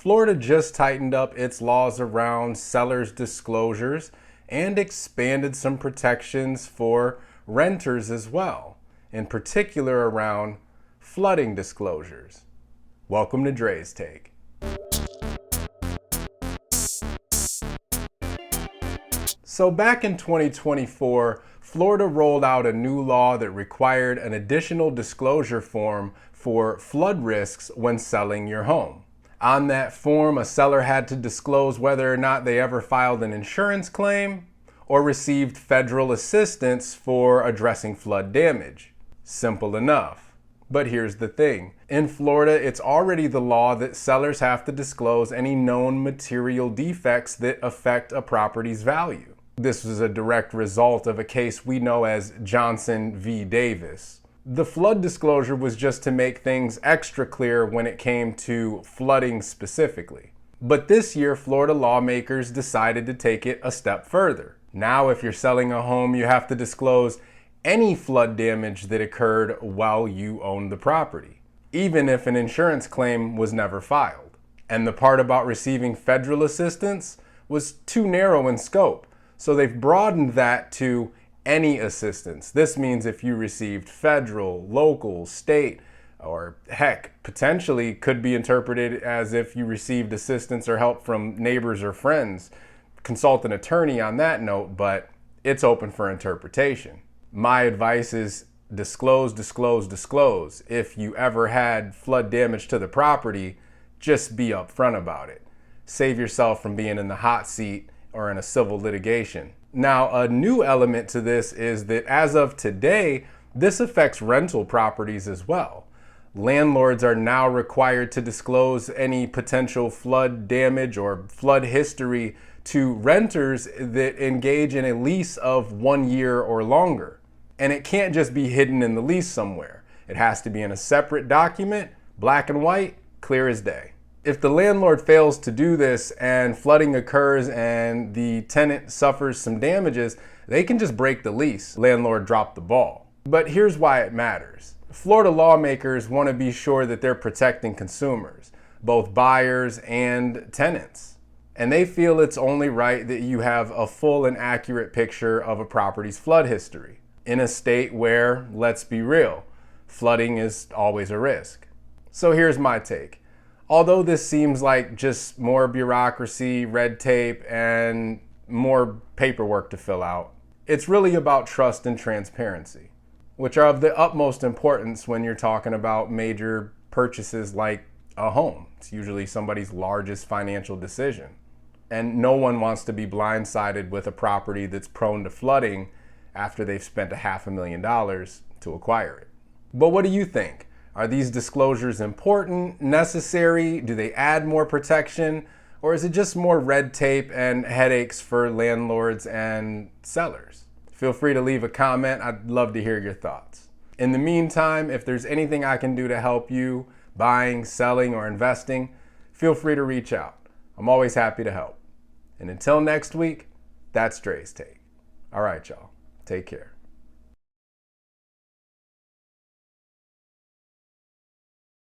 Florida just tightened up its laws around sellers' disclosures and expanded some protections for renters as well, in particular around flooding disclosures. Welcome to Dre's Take. So back in 2024, Florida rolled out a new law that required an additional disclosure form for flood risks when selling your home. On that form, a seller had to disclose whether or not they ever filed an insurance claim or received federal assistance for addressing flood damage. Simple enough. But here's the thing. In Florida, it's already the law that sellers have to disclose any known material defects that affect a property's value. This was a direct result of a case we know as Johnson v. Davis. The flood disclosure was just to make things extra clear when it came to flooding specifically. But this year, Florida lawmakers decided to take it a step further. Now, if you're selling a home, you have to disclose any flood damage that occurred while you owned the property, even if an insurance claim was never filed. And the part about receiving federal assistance was too narrow in scope, so they've broadened that to any assistance. This means if you received federal, local, state, or heck, potentially could be interpreted as if you received assistance or help from neighbors or friends. Consult an attorney on that note, but it's open for interpretation. My advice is disclose, disclose, disclose. If you ever had flood damage to the property, just be upfront about it. Save yourself from being in the hot seat or in a civil litigation. Now, a new element to this is that as of today, this affects rental properties as well. Landlords are now required to disclose any potential flood damage or flood history to renters that engage in a lease of 1 year or longer. And it can't just be hidden in the lease somewhere. It has to be in a separate document, black and white, clear as day. If the landlord fails to do this and flooding occurs and the tenant suffers some damages, they can just break the lease. Landlord dropped the ball. But here's why it matters. Florida lawmakers want to be sure that they're protecting consumers, both buyers and tenants. And they feel it's only right that you have a full and accurate picture of a property's flood history in a state where, let's be real, flooding is always a risk. So here's my take. Although this seems like just more bureaucracy, red tape, and more paperwork to fill out, it's really about trust and transparency, which are of the utmost importance when you're talking about major purchases like a home. It's usually somebody's largest financial decision. And no one wants to be blindsided with a property that's prone to flooding after they've spent $500,000 to acquire it. But what do you think? Are these disclosures important, necessary? Do they add more protection? Or is it just more red tape and headaches for landlords and sellers? Feel free to leave a comment. I'd love to hear your thoughts. In the meantime, if there's anything I can do to help you buying, selling, or investing, feel free to reach out. I'm always happy to help. And until next week, that's Dre's Take. All right, y'all. Take care.